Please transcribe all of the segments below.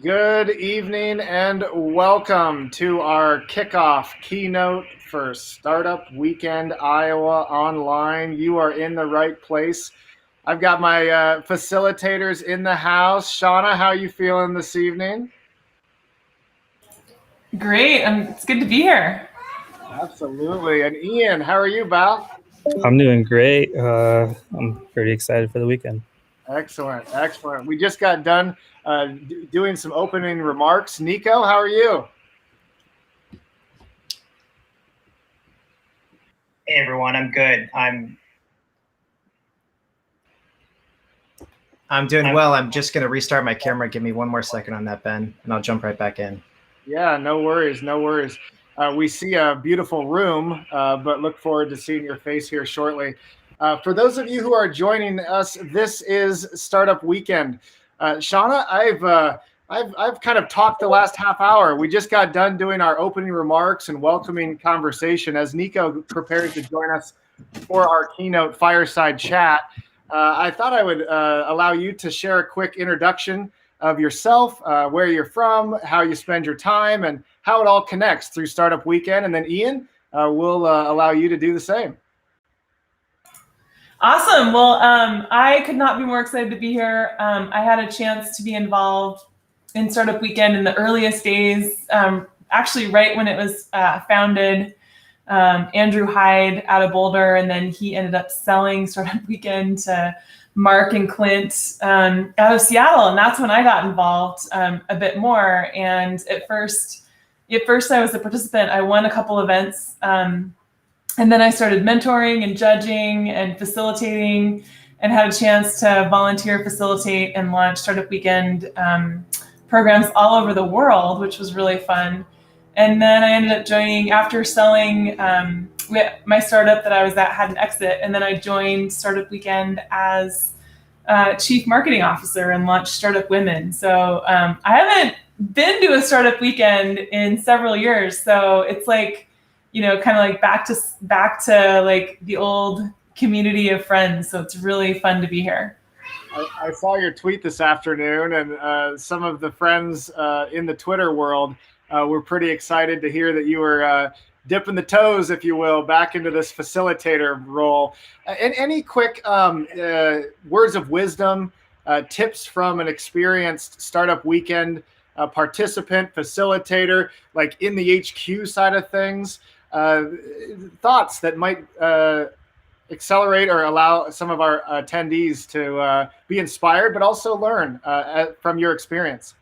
Good evening and welcome to our kickoff keynote for Startup Weekend Iowa Online. You are in the right place. I've got my facilitators in the house. Shauna, how are you feeling this evening? Great. It's good to be here. Absolutely. And Ian, how are you, Val? I'm doing great. I'm pretty excited for the weekend. Excellent. Excellent. We just got done doing some opening remarks. Nico, how are you? Hey everyone, I'm good. I'm doing well. I'm just going to restart my camera. Give me one more second on that, Ben, and I'll jump right back in. Yeah, no worries, no worries. We see a beautiful room, but look forward to seeing your face here shortly. For those of you who are joining us, this is Startup Weekend. Shauna, I've kind of talked the last half hour. We just got done doing our opening remarks and welcoming conversation as Nico prepares to join us for our keynote fireside chat. I thought I would allow you to share a quick introduction of yourself, where you're from, how you spend your time, and how it all connects through Startup Weekend. And then Ian will allow you to do the same. Awesome. Well, I could not be more excited to be here. I had a chance to be involved in Startup Weekend in the earliest days, actually right when it was founded. Andrew Hyde out of Boulder, and then he ended up selling Startup Weekend to Mark and Clint out of Seattle, and that's when I got involved a bit more. And at first I was a participant. I won a couple events, and then I started mentoring and judging and facilitating, and had a chance to volunteer, facilitate, and launch Startup Weekend programs all over the world, which was really fun. And then I ended up joining after selling my startup that I was at had an exit, and then I joined Startup Weekend as chief marketing officer and launched Startup Women. So I haven't been to a Startup Weekend in several years, so it's like, kind of like back to like the old community of friends. So it's really fun to be here. I saw your tweet this afternoon, and some of the friends in the Twitter world were pretty excited to hear that you were dipping the toes, if you will, back into this facilitator role. And any quick words of wisdom, tips from an experienced Startup Weekend participant, facilitator, like in the HQ side of things, thoughts that might accelerate or allow some of our attendees to be inspired, but also learn from your experience?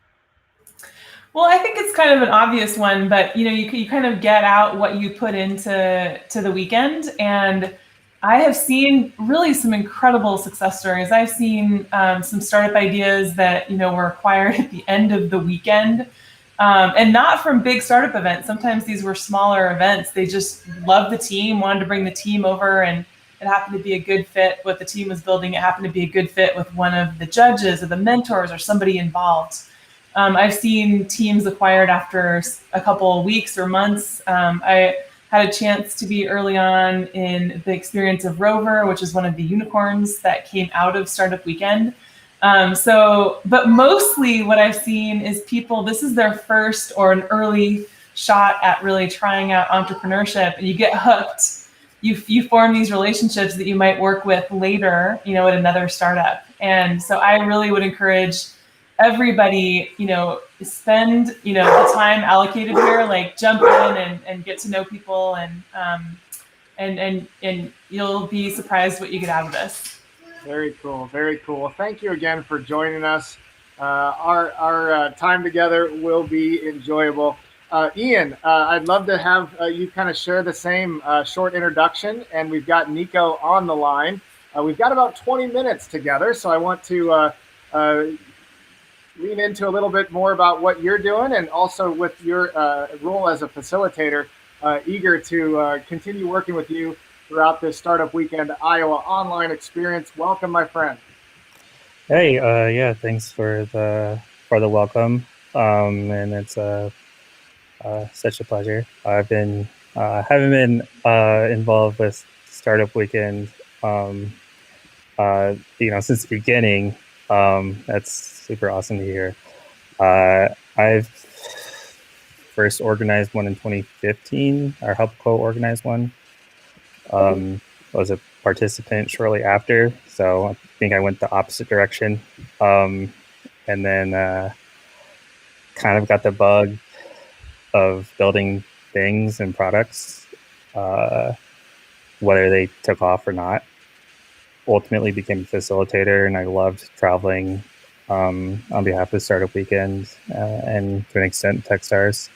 Well, I think it's kind of an obvious one, but you kind of get out what you put into the weekend, and I have seen really some incredible success stories. I've seen some startup ideas that were acquired at the end of the weekend, and not from big startup events. Sometimes these were smaller events. They just loved the team, wanted to bring the team over, and it happened to be a good fit. What the team was building, it happened to be a good fit with one of the judges or the mentors or somebody involved. I've seen teams acquired after a couple of weeks or months. I had a chance to be early on in the experience of Rover, which is one of the unicorns that came out of Startup Weekend. But mostly what I've seen is people, this is their first or an early shot at really trying out entrepreneurship, and you get hooked. You form these relationships that you might work with later, at another startup. And so I really would encourage everybody, spend, the time allocated here, like jump in and get to know people, and you'll be surprised what you get out of this. Very cool. Very cool. Thank you again for joining us. Our time together will be enjoyable. Ian, I'd love to have you kind of share the same short introduction, and we've got Nico on the line. We've got about 20 minutes together, so I want to lean into a little bit more about what you're doing, and also with your role as a facilitator. Eager to continue working with you throughout this Startup Weekend Iowa online experience. Welcome, my friend. Hey, yeah, thanks for the welcome, and it's such a pleasure. Haven't been involved with Startup Weekend, since the beginning. That's super awesome to hear. I've first organized one in 2015, or helped co-organize one. Was a participant shortly after, so I think I went the opposite direction. And then kind of got the bug of building things and products, whether they took off or not. Ultimately became a facilitator, and I loved traveling on behalf of Startup Weekend and to an extent Techstars.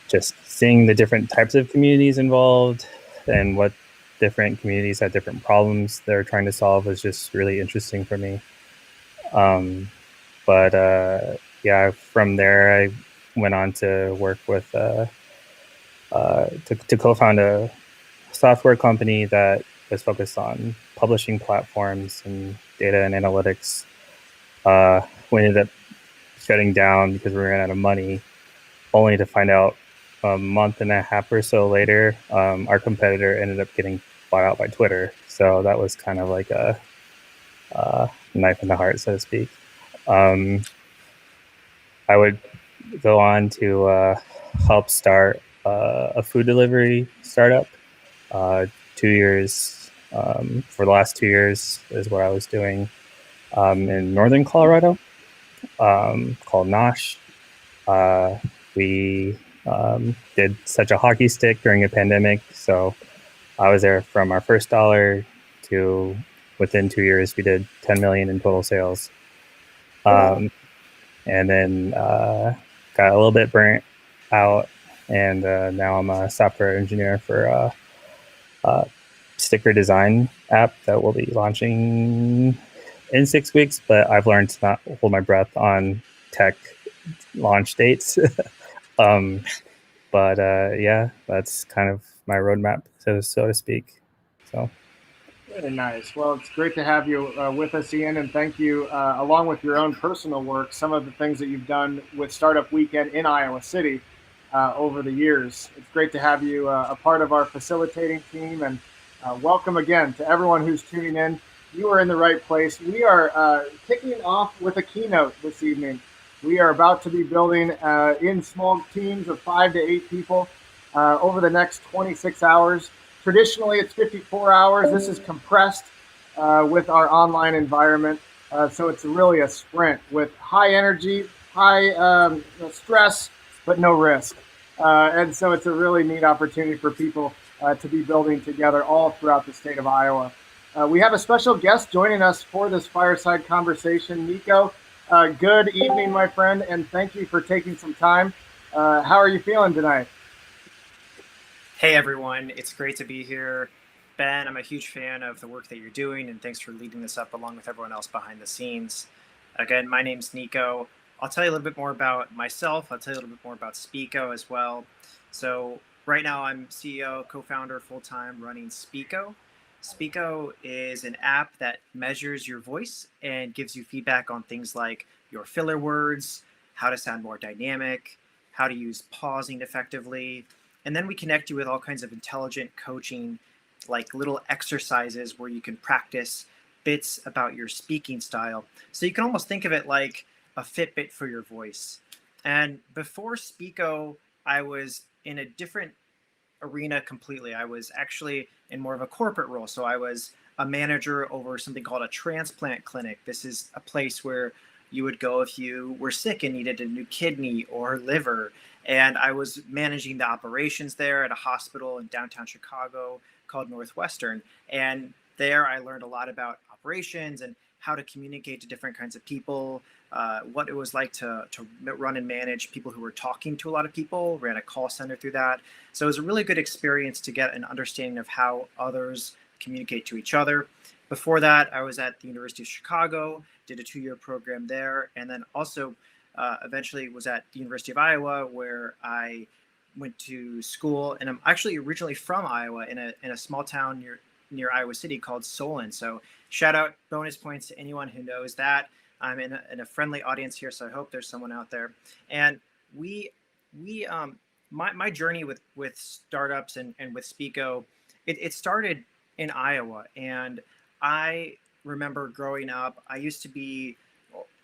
Just seeing the different types of communities involved and what different communities had different problems they're trying to solve was just really interesting for me. Yeah, from there I went on to work with to co-found a software company that was focused on publishing platforms and data and analytics. We ended up shutting down because we ran out of money, only to find out a month and a half or so later, our competitor ended up getting bought out by Twitter. So that was kind of like a knife in the heart, so to speak. I would go on to help start a food delivery startup. 2 years, for the last 2 years is what I was doing in northern Colorado, called Nosh. We did such a hockey stick during a pandemic, so I was there from our first dollar to within 2 years we did 10 million in total sales. And then got a little bit burnt out, and now I'm a software engineer for a sticker design app that we'll be launching in 6 weeks, but I've learned to not hold my breath on tech launch dates. Yeah, that's kind of my roadmap, so to speak. So very nice. Well, it's great to have you with us, Ian, and thank you, along with your own personal work, some of the things that you've done with Startup Weekend in Iowa City over the years. It's great to have you a part of our facilitating team, and welcome again to everyone who's tuning in. You are in the right place. We are kicking off with a keynote this evening. We are about to be building in small teams of 5 to 8 people over the next 26 hours. Traditionally, it's 54 hours. This is compressed with our online environment. So it's really a sprint with high energy, high stress, but no risk. And so it's a really neat opportunity for people to be building together all throughout the state of Iowa. We have a special guest joining us for this fireside conversation, Nico. Good evening, my friend, and thank you for taking some time. How are you feeling tonight? Hey, everyone. It's great to be here. Ben, I'm a huge fan of the work that you're doing, and thanks for leading this up along with everyone else behind the scenes. Again, my name's Nico. I'll tell you a little bit more about myself. I'll tell you a little bit more about Speako as well. So right now I'm CEO, co-founder, full-time running Speako. Speako is an app that measures your voice and gives you feedback on things like your filler words, how to sound more dynamic, how to use pausing effectively. And then we connect you with all kinds of intelligent coaching, like little exercises where you can practice bits about your speaking style. So you can almost think of it like a Fitbit for your voice. And before Speako, I was in a different arena completely. I was actually in more of a corporate role. So I was a manager over something called a transplant clinic. This is a place where you would go if you were sick and needed a new kidney or liver. And I was managing the operations there at a hospital in downtown Chicago called Northwestern. And there I learned a lot about operations and how to communicate to different kinds of people, what it was like to run and manage people who were talking to a lot of people, ran a call center through that. So it was a really good experience to get an understanding of how others communicate to each other. Before that, I was at the University of Chicago, did a 2-year program there, and then also eventually was at the University of Iowa, where I went to school. And I'm actually originally from Iowa, in a small town near Iowa City called Solon. So shout out, bonus points to anyone who knows that. I'm in a friendly audience here, so I hope there's someone out there. And my journey with startups and with Speako, it started in Iowa. And I remember growing up, I used to be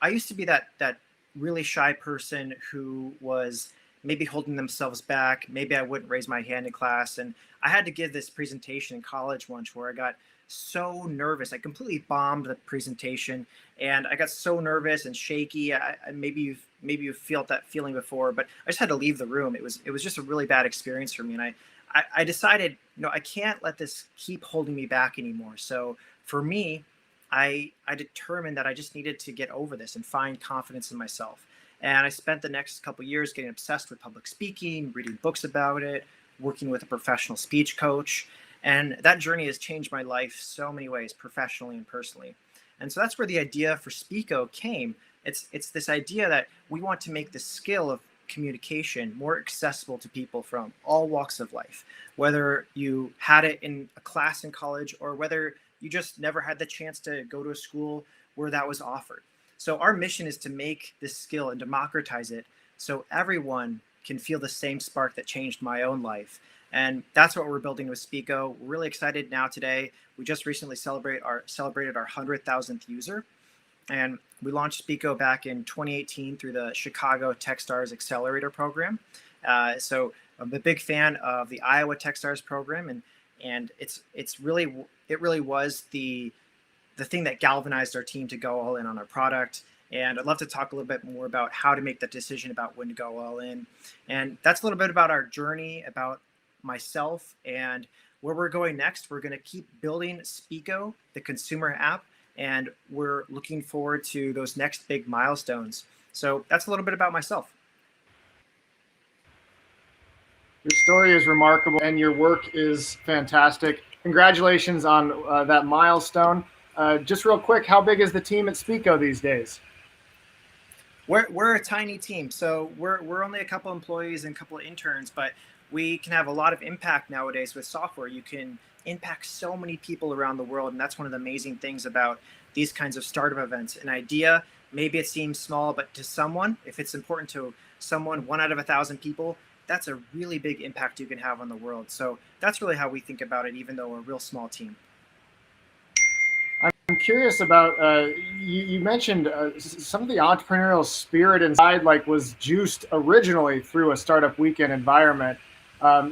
that really shy person who was maybe holding themselves back. Maybe I wouldn't raise my hand in class. And I had to give this presentation in college once where I got so nervous. I completely bombed the presentation, and I got so nervous and shaky. Maybe you've felt that feeling before, but I just had to leave the room. It was just a really bad experience for me. And I decided, I can't let this keep holding me back anymore. So for me, I determined that I just needed to get over this and find confidence in myself. And I spent the next couple of years getting obsessed with public speaking, reading books about it, working with a professional speech coach. And that journey has changed my life so many ways, professionally and personally. And so that's where the idea for Speako came. It's this idea that we want to make the skill of communication more accessible to people from all walks of life, whether you had it in a class in college or whether you just never had the chance to go to a school where that was offered. So our mission is to make this skill and democratize it so everyone can feel the same spark that changed my own life. And that's what we're building with Speako. We're really excited now today. We just recently celebrated our 100,000th user. And we launched Speako back in 2018 through the Chicago Techstars Accelerator program. So I'm a big fan of the Iowa Techstars program, and it really was the thing that galvanized our team to go all in on our product. And I'd love to talk a little bit more about how to make that decision about when to go all in. And that's a little bit about our journey, about myself, and where we're going next. We're going to keep building Speako, the consumer app, and we're looking forward to those next big milestones. So that's a little bit about myself. Your story is remarkable and your work is fantastic. Congratulations on that milestone. Just real quick, how big is the team at Speako these days? We're a tiny team, so we're only a couple employees and a couple of interns, but we can have a lot of impact nowadays with software. You can impact so many people around the world, and that's one of the amazing things about these kinds of startup events. An idea, maybe it seems small, but to someone, if it's important to someone, 1 out of 1,000 people, that's a really big impact you can have on the world. So that's really how we think about it, even though we're a real small team. I'm curious about, you mentioned some of the entrepreneurial spirit inside was juiced originally through a startup weekend environment.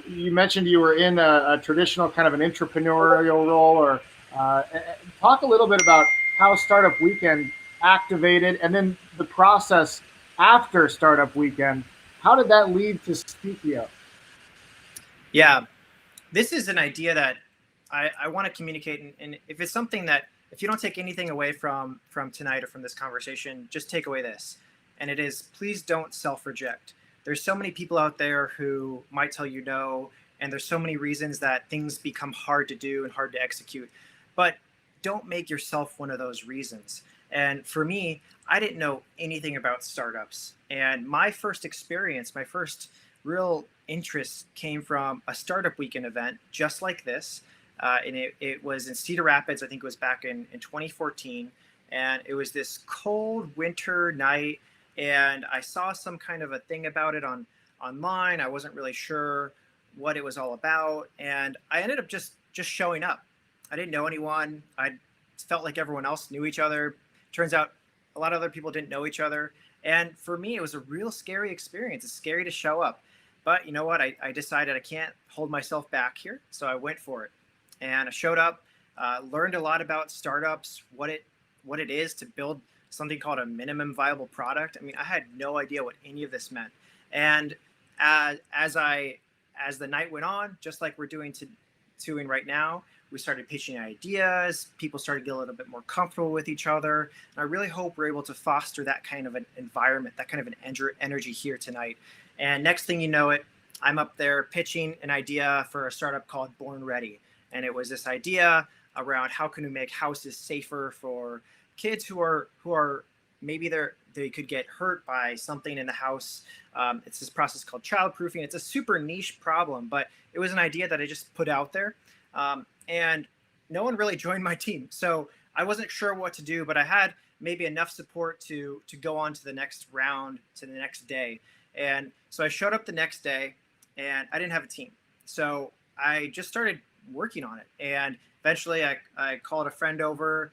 You mentioned you were in a traditional kind of an entrepreneurial role, or talk a little bit about how Startup Weekend activated and then the process after Startup Weekend. How did that lead to Speako? Yeah, this is an idea that I want to communicate. And if it's something that, if you don't take anything away from tonight or from this conversation, just take away this. And it is, please don't self-reject. There's so many people out there who might tell you no, and there's so many reasons that things become hard to do and hard to execute. But don't make yourself one of those reasons. And for me, I didn't know anything about startups. And my first experience, my first real interest came from a Startup Weekend event just like this. And it was in Cedar Rapids. I think it was back in 2014. And it was this cold winter night. And I saw some kind of a thing about it online. I wasn't really sure what it was all about. And I ended up just showing up. I didn't know anyone. I felt like everyone else knew each other. Turns out a lot of other people didn't know each other. And for me, it was a real scary experience. It's scary to show up. But you know what? I decided I can't hold myself back here. So I went for it. And I showed up, learned a lot about startups, what it is to build something called a minimum viable product. I mean, I had no idea what any of this meant. And as the night went on, just like we're doing right now, we started pitching ideas. People started to get a little bit more comfortable with each other. And I really hope we're able to foster that kind of an environment, that kind of an energy here tonight. And next thing you know it, I'm up there pitching an idea for a startup called Born Ready. And it was this idea around how can we make houses safer for kids who are maybe they could get hurt by something in the house. It's this process called childproofing. It's a super niche problem, but it was an idea that I just put out there. And no one really joined my team. So I wasn't sure what to do, but I had maybe enough support to go on to the next round, to the next day. And so I showed up the next day and I didn't have a team. So I just started working on it. And eventually I called a friend over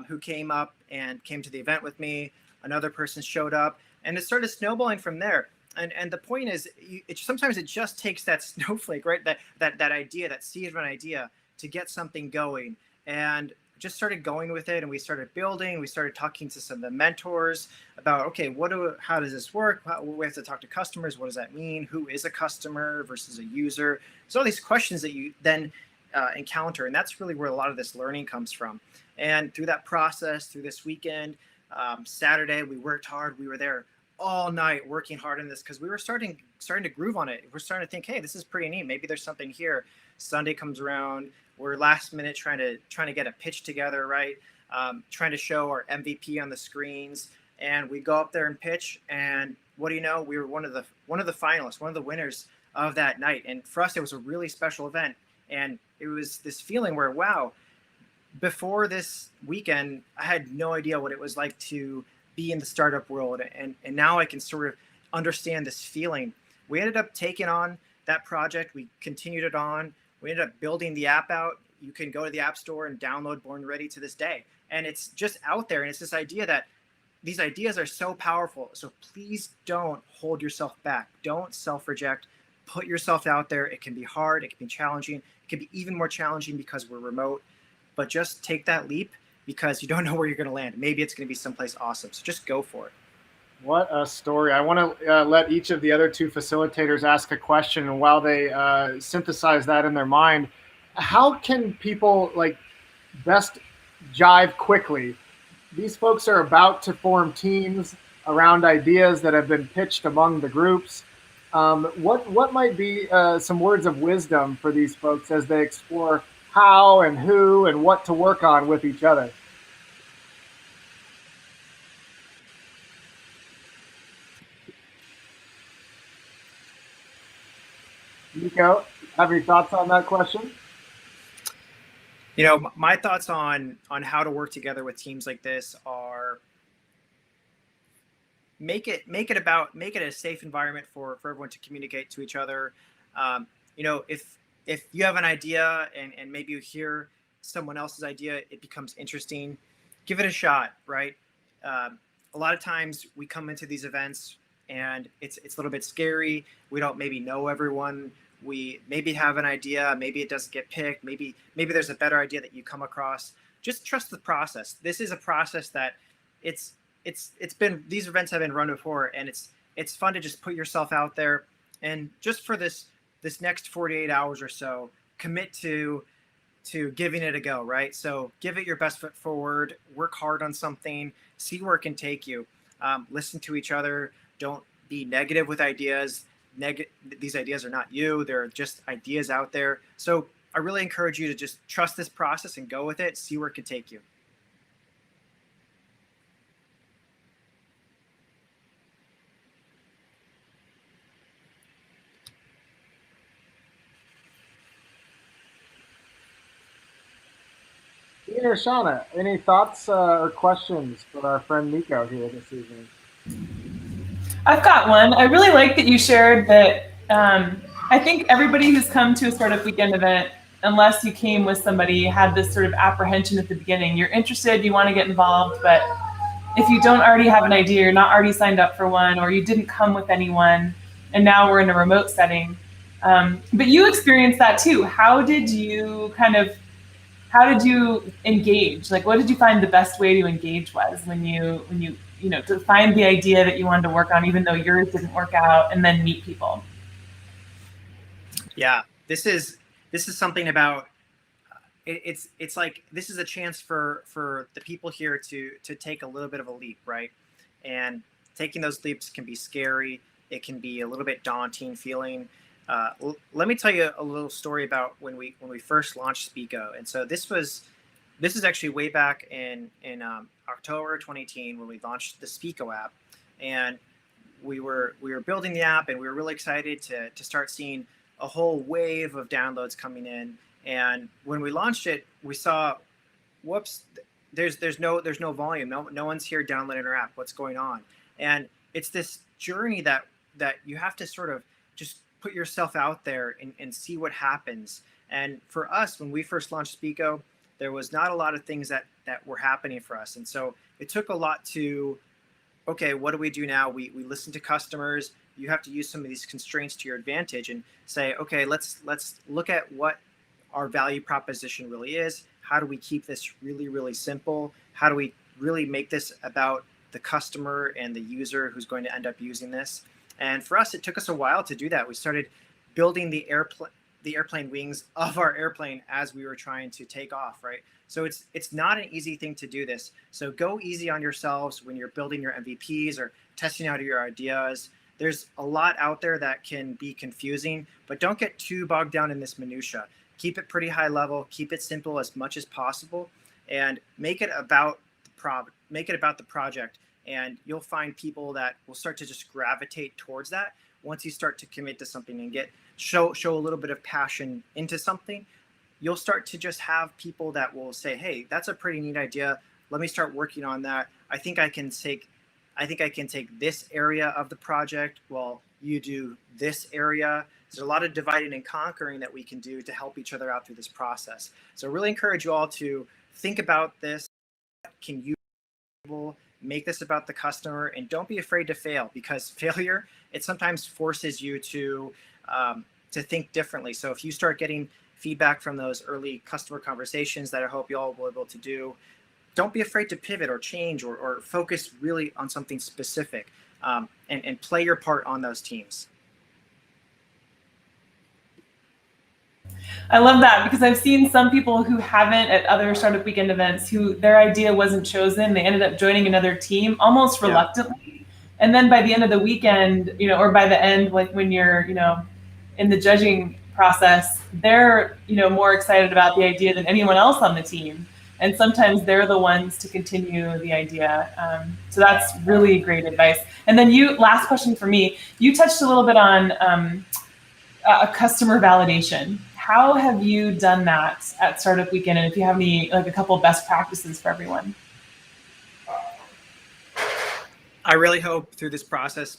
who came up and came to the event with me. Another person showed up. And it started snowballing from there. And the point is, sometimes it just takes that snowflake, right? That idea, that seed of an idea, to get something going. And just started going with it, and we started building. We started talking to some of the mentors about, okay, how does this work? We have to talk to customers. What does that mean? Who is a customer versus a user? So all these questions that you then encounter, and that's really where a lot of this learning comes from. And through that process, through this weekend, Saturday, we worked hard. We were there all night working hard on this because we were starting to groove on it. We're starting to think, hey, this is pretty neat. Maybe there's something here. Sunday comes around. We're last minute trying to get a pitch together, right? Trying to show our MVP on the screens, and we go up there and pitch. And what do you know? We were one of the finalists, one of the winners of that night. And for us, it was a really special event. And it was this feeling where, wow, before this weekend, I had no idea what it was like to be in the startup world. And now I can sort of understand this feeling. We ended up taking on that project. We continued it on. We ended up building the app out. You can go to the App Store and download Born Ready to this day. And it's just out there. And it's this idea that these ideas are so powerful. So please don't hold yourself back. Don't self-reject. Put yourself out there. It can be hard. It can be challenging. It can be even more challenging because we're remote. But just take that leap because you don't know where you're going to land. Maybe it's going to be someplace awesome. So just go for it. What a story. I want to let each of the other two facilitators ask a question. And while they synthesize that in their mind, how can people best jive quickly? These folks are about to form teams around ideas that have been pitched among the groups. What might be some words of wisdom for these folks as they explore how and who and what to work on with each other? Nico, have your thoughts on that question? You know, my thoughts on how to work together with teams like this are make it a safe environment for everyone to communicate to each other. You know, if you have an idea and maybe you hear someone else's idea, it becomes interesting. Give it a shot, right? A lot of times we come into these events and it's a little bit scary. We don't maybe know everyone. We maybe have an idea. Maybe it doesn't get picked. Maybe there's a better idea that you come across. Just trust the process. This is a process that it's been, these events have been run before, and it's fun to just put yourself out there. And just for this next 48 hours or so, commit to giving it a go, right? So give it your best foot forward, work hard on something, see where it can take you. Listen to each other. Don't be negative with ideas. These ideas are not you. They're just ideas out there. So I really encourage you to just trust this process and go with it, see where it can take you. Ian or Shauna, any thoughts or questions for our friend Nico here this evening? I've got one. I really like that you shared that. I think everybody who's come to a startup weekend event, unless you came with somebody, had this sort of apprehension at the beginning. You're interested, you want to get involved, but if you don't already have an idea, you're not already signed up for one, or you didn't come with anyone, and now we're in a remote setting. But you experienced that too. How did you engage? Like, what did you find the best way to engage was when you to find the idea that you wanted to work on, even though yours didn't work out, and then meet people? Yeah, this is something about it's like this is a chance for the people here to take a little bit of a leap, right? And taking those leaps can be scary. It can be a little bit daunting feeling. Let me tell you a little story about when we first launched Speako. And so this is actually way back in October 2018 when we launched the Speako app, and we were building the app, and we were really excited to start seeing a whole wave of downloads coming in. And when we launched it, we saw, whoops, there's no volume. No one's here downloading our app. What's going on? And it's this journey that you have to sort of just put yourself out there and see what happens. And for us, when we first launched Speako, there was not a lot of things that were happening for us. And so it took a lot to okay, what do we do now? We listen to customers. You have to use some of these constraints to your advantage and say, okay, let's look at what our value proposition really is. How do we keep this really, really simple? How do we really make this about the customer and the user who's going to end up using this? And for us, it took us a while to do that. We started building the airplane wings of our airplane as we were trying to take off, right? So it's not an easy thing to do this. So go easy on yourselves when you're building your MVPs or testing out your ideas. There's a lot out there that can be confusing, but don't get too bogged down in this minutia. Keep it pretty high level, keep it simple as much as possible, and make it about the project. And you'll find people that will start to just gravitate towards that once you start to commit to something and show a little bit of passion into something. You'll start to just have people that will say, hey, that's a pretty neat idea. Let me start working on that. I think I can take this area of the project while you do this area. There's a lot of dividing and conquering that we can do to help each other out through this process. So really encourage you all to think about this. Can you make this about the customer? And don't be afraid to fail, because failure, it sometimes forces you to think differently. So if you start getting feedback from those early customer conversations that I hope you all will be able to do, don't be afraid to pivot or change or focus really on something specific, and play your part on those teams. I love that, because I've seen some people who haven't at other Startup Weekend events who their idea wasn't chosen. They ended up joining another team almost reluctantly. And then by the end of the weekend, or by the end, like when you're, in the judging process, they're, more excited about the idea than anyone else on the team. And sometimes they're the ones to continue the idea. So that's really great advice. And then last question for me, you touched a little bit on a customer validation. How have you done that at Startup Weekend? And if you have any, like a couple of best practices for everyone. I really hope through this process,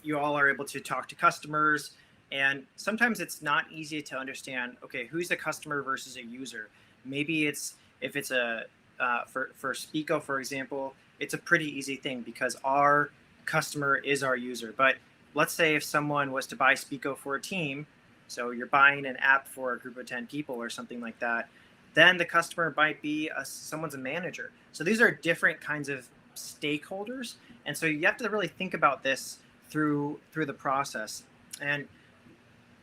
you all are able to talk to customers. And sometimes it's not easy to understand, okay, who's a customer versus a user? Maybe if it's for Speako, for example, it's a pretty easy thing because our customer is our user. But let's say if someone was to buy Speako for a team, so you're buying an app for a group of 10 people or something like that, then the customer might be someone's a manager. So these are different kinds of stakeholders. And so you have to really think about this through the process. And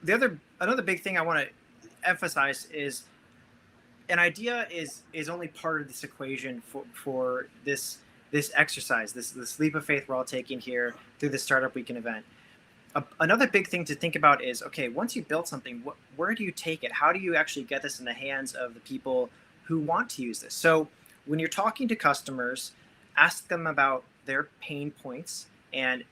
another big thing I want to emphasize is an idea is only part of this equation for this exercise, this leap of faith we're all taking here through the Startup Weekend event. Another big thing to think about is, okay, once you build something, where do you take it? How do you actually get this in the hands of the people who want to use this? So when you're talking to customers, ask them about their pain points and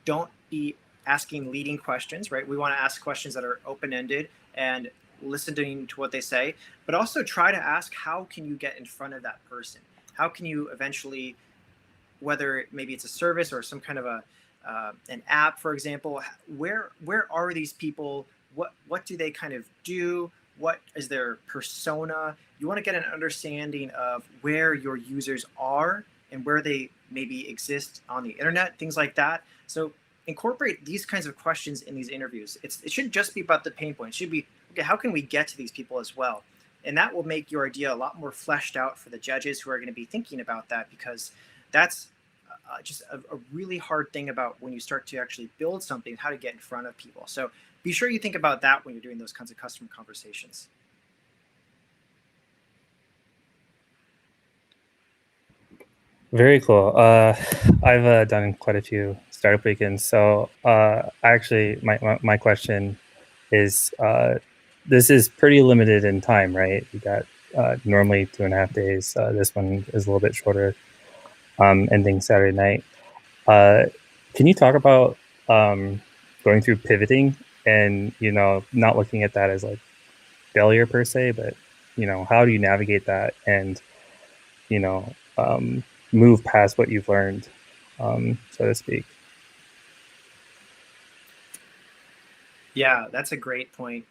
don't be asking leading questions, right? We want to ask questions that are open-ended and listening to what they say, but also try to ask, how can you get in front of that person? How can you eventually, whether maybe it's a service or some kind of an app, for example, where are these people? What do they kind of do? What is their persona? You want to get an understanding of where your users are and where they maybe exist on the internet, things like that. So incorporate these kinds of questions in these interviews. It shouldn't just be about the pain point. It should be, okay, how can we get to these people as well? And that will make your idea a lot more fleshed out for the judges who are going to be thinking about that, because that's just a really hard thing about when you start to actually build something, how to get in front of people. So be sure you think about that when you're doing those kinds of customer conversations. Very cool. I've done quite a few startup weekends. So actually, my question is, this is pretty limited in time, right? We got normally 2.5 days. This one is a little bit shorter, ending Saturday night. Can you talk about going through pivoting and, not looking at that as like failure per se, but, how do you navigate that and, move past what you've learned, so to speak? Yeah, that's a great point.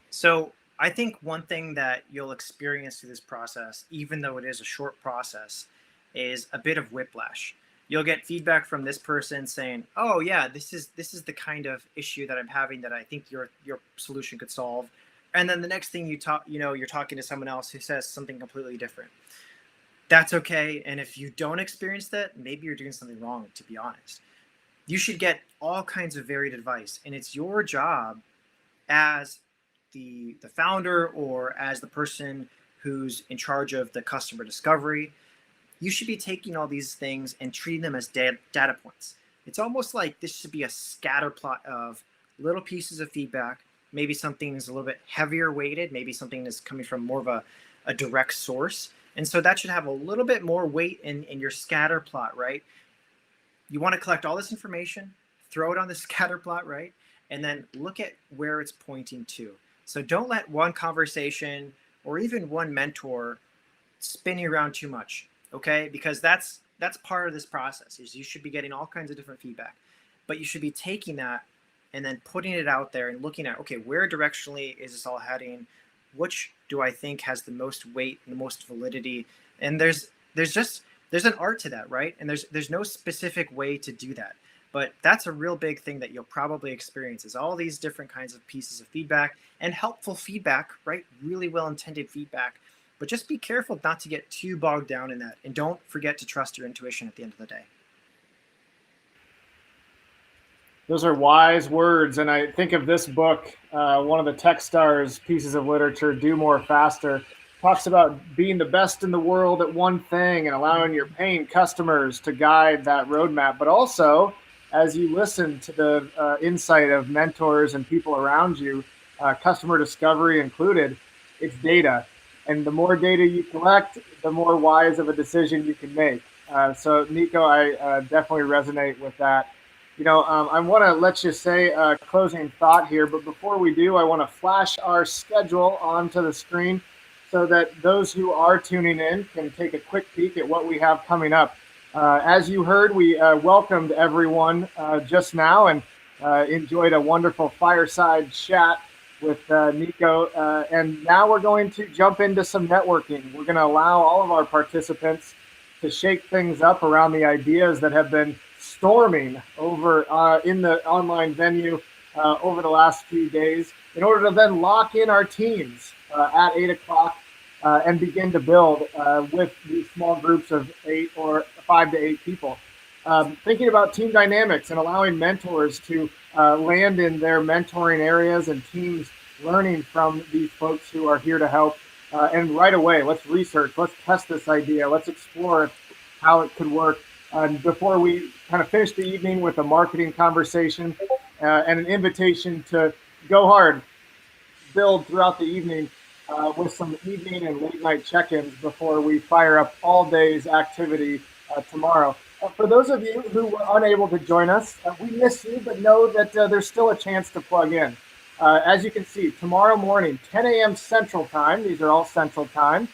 So I think one thing that you'll experience through this process, even though it is a short process, is a bit of whiplash. You'll get feedback from this person saying, "Oh yeah, this is the kind of issue that I'm having that I think your solution could solve." And then the next thing you're talking to someone else who says something completely different. That's okay. And if you don't experience that, maybe you're doing something wrong, to be honest. You should get all kinds of varied advice, and it's your job as the founder or as the person who's in charge of the customer discovery. You should be taking all these things and treating them as data points. It's almost like this should be a scatter plot of little pieces of feedback. Maybe something is a little bit heavier weighted. Maybe something is coming from more of a direct source. And so that should have a little bit more weight in your scatter plot, right? You want to collect all this information, throw it on the scatter plot, right? And then look at where it's pointing to. So don't let one conversation or even one mentor spin you around too much, okay? Because that's part of this process, is you should be getting all kinds of different feedback, but you should be taking that and then putting it out there and looking at, okay, where directionally is this all heading? Which do I think has the most weight and the most validity? And there's an art to that, right? And there's no specific way to do that. But that's a real big thing that you'll probably experience, is all these different kinds of pieces of feedback and helpful feedback, right? Really well-intended feedback. But just be careful not to get too bogged down in that. And don't forget to trust your intuition at the end of the day. Those are wise words. And I think of this book, one of the Techstars pieces of literature, Do More Faster, talks about being the best in the world at one thing and allowing your paying customers to guide that roadmap. But also, as you listen to the insight of mentors and people around you, customer discovery included, it's data. And the more data you collect, the more wise of a decision you can make. So, Nico, I definitely resonate with that. I want to let you say a closing thought here, but before we do, I want to flash our schedule onto the screen so that those who are tuning in can take a quick peek at what we have coming up. As you heard, we welcomed everyone just now and enjoyed a wonderful fireside chat with Nico. And now we're going to jump into some networking. We're going to allow all of our participants to shake things up around the ideas that have been storming over in the online venue over the last few days, in order to then lock in our teams at 8 o'clock and begin to build with these small groups of 8 or 5 to 8 people. Thinking about team dynamics and allowing mentors to land in their mentoring areas and teams, learning from these folks who are here to help. And right away, let's research, let's test this idea, let's explore how it could work. Before we kind of finish the evening with a marketing conversation and an invitation to go hard, build throughout the evening with some evening and late night check-ins before we fire up all day's activity tomorrow. For those of you who were unable to join us, we miss you, but know that there's still a chance to plug in. As you can see, tomorrow morning, 10 a.m. Central Time, these are all Central Time,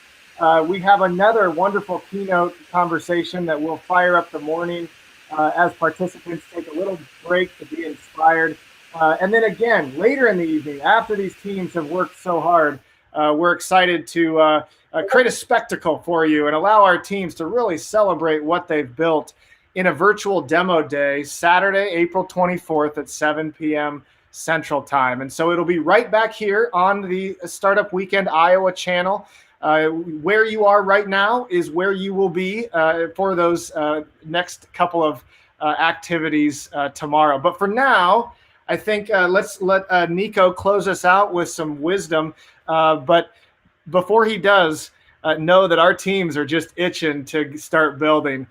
we have another wonderful keynote conversation that will fire up the morning as participants take a little break to be inspired. And then again, later in the evening, after these teams have worked so hard, we're excited to create a spectacle for you and allow our teams to really celebrate what they've built in a virtual demo day, Saturday, April 24th at 7 p.m. Central Time. And so it'll be right back here on the Startup Weekend Iowa channel. Where you are right now is where you will be for those next couple of activities tomorrow. But for now, I think let's let Nico close us out with some wisdom. But before he does, know that our teams are just itching to start building.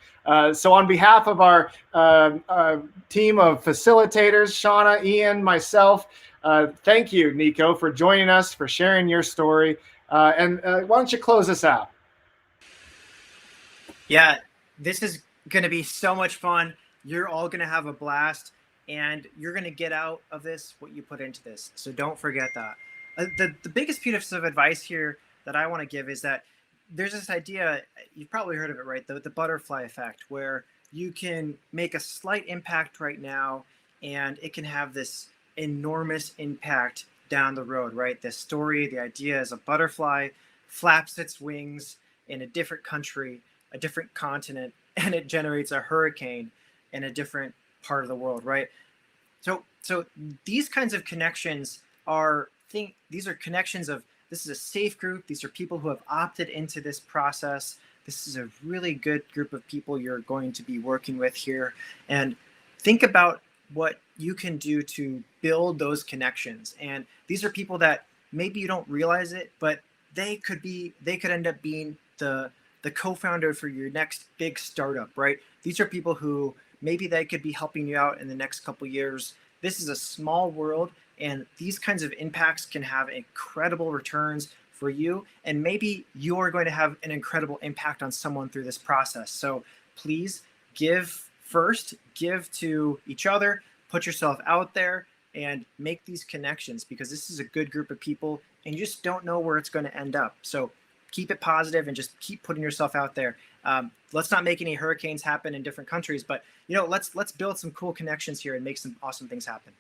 So on behalf of our team of facilitators, Shauna, Ian, myself, thank you, Nico, for joining us, for sharing your story. And why don't you close us out? Yeah, this is going to be so much fun. You're all going to have a blast, and you're going to get out of this what you put into this. So don't forget that. The biggest piece of advice here that I want to give is that there's this idea, you've probably heard of it, right? The butterfly effect, where you can make a slight impact right now, and it can have this enormous impact down the road, right? The story, the idea is a butterfly flaps its wings in a different country, a different continent, and it generates a hurricane in a different part of the world, right? So these kinds of connections these are connections of, this is a safe group. These are people who have opted into this process. This is a really good group of people you're going to be working with here. And think about what you can do to build those connections. And these are people that maybe you don't realize it, but they could end up being the co-founder for your next big startup, right? These are people who maybe they could be helping you out in the next couple years. This is a small world, and these kinds of impacts can have incredible returns for you. And maybe you're going to have an incredible impact on someone through this process. So please give first, give to each other, put yourself out there and make these connections, because this is a good group of people and you just don't know where it's going to end up. So keep it positive and just keep putting yourself out there. Let's not make any hurricanes happen in different countries, but let's build some cool connections here and make some awesome things happen.